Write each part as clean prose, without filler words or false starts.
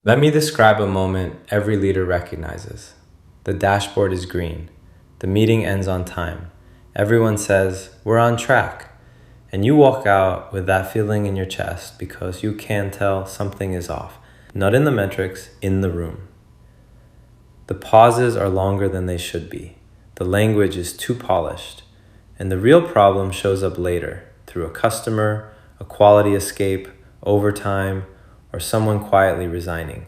Let me describe a moment every leader recognizes. The dashboard is green. The meeting ends on time. Everyone says, "We're on track." And you walk out with that feeling in your chest because you can tell something is off. Not in the metrics, in the room. The pauses are longer than they should be. The language is too polished. And the real problem shows up later through a customer, a quality escape, overtime, or someone quietly resigning.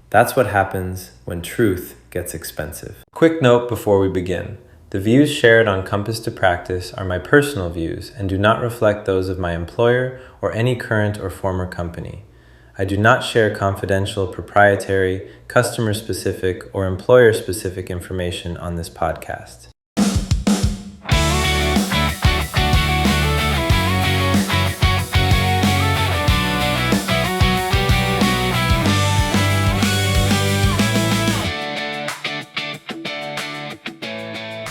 That's what happens when truth gets expensive. Quick note before we begin. The views shared on Compass to Practice are my personal views and do not reflect those of my employer or any current or former company. I do not share confidential, proprietary, customer-specific, or employer-specific information on this podcast.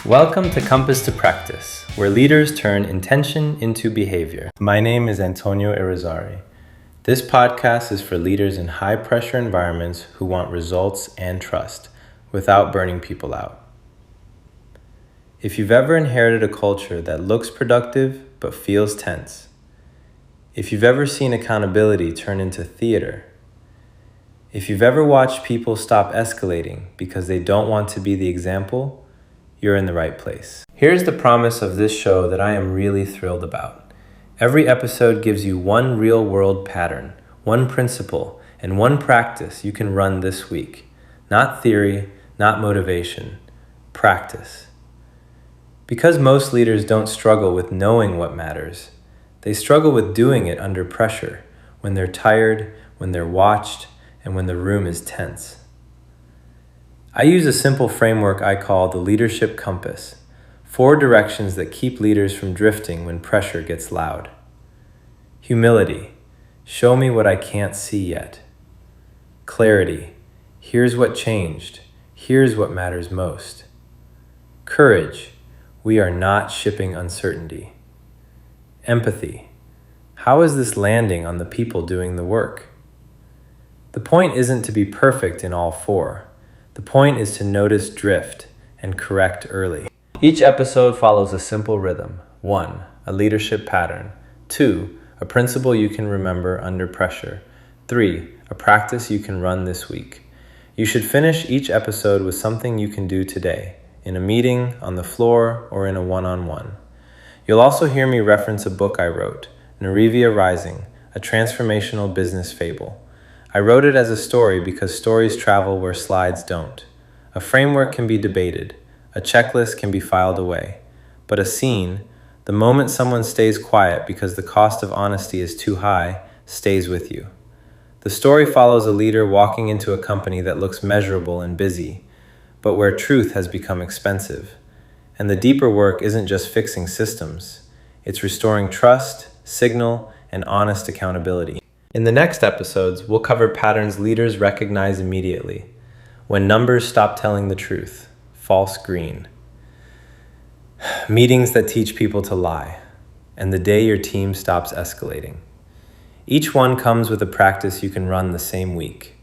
Welcome to Compass to Practice, where leaders turn intention into behavior. My name is Antonio Irizarry. This podcast is for leaders in high-pressure environments who want results and trust without burning people out. If you've ever inherited a culture that looks productive but feels tense, if you've ever seen accountability turn into theater, if you've ever watched people stop escalating because they don't want to be the example, you're in the right place. Here's the promise of this show that I am really thrilled about. Every episode gives you one real-world pattern, one principle, and one practice you can run this week. Not theory, not motivation, practice. Because most leaders don't struggle with knowing what matters, they struggle with doing it under pressure, when they're tired, when they're watched, and when the room is tense. I use a simple framework I call the leadership compass. 4 directions that keep leaders from drifting when pressure gets loud. Humility. Show me what I can't see yet. Clarity. Here's what changed. Here's what matters most. Courage. We are not shipping uncertainty. Empathy. How is this landing on the people doing the work? The point isn't to be perfect in all 4. The point is to notice drift and correct early. Each episode follows a simple rhythm. 1. A leadership pattern. 2. A principle you can remember under pressure. 3. A practice you can run this week. You should finish each episode with something you can do today, in a meeting, on the floor, or in a one-on-one. You'll also hear me reference a book I wrote, Norevia Rising, a Transformational Business Fable. I wrote it as a story because stories travel where slides don't. A framework can be debated, a checklist can be filed away, but a scene, the moment someone stays quiet because the cost of honesty is too high, stays with you. The story follows a leader walking into a company that looks measurable and busy, but where truth has become expensive. And the deeper work isn't just fixing systems, it's restoring trust, signal, and honest accountability. In the next episodes, we'll cover patterns leaders recognize immediately. When numbers stop telling the truth, false green. Meetings that teach people to lie, and the day your team stops escalating. Each one comes with a practice you can run the same week.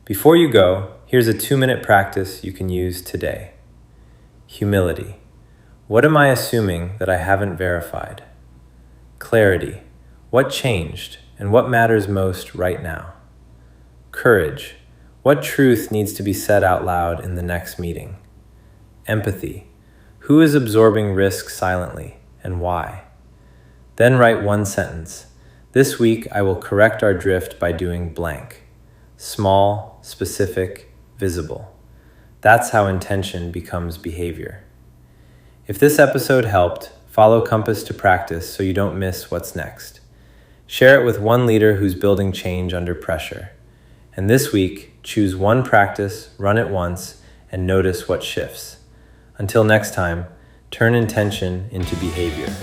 Before you go, here's a 2-minute practice you can use today. Humility. What am I assuming that I haven't verified? Clarity. What changed? And what matters most right now? Courage. What truth needs to be said out loud in the next meeting? Empathy. Who is absorbing risk silently and why? Then write one sentence. This week I will correct our drift by doing blank. Small, specific, visible. That's how intention becomes behavior. If this episode helped, follow Compass to Practice so you don't miss what's next. Share it with one leader who's building change under pressure. And this week, choose one practice, run it once, and notice what shifts. Until next time, turn intention into behavior.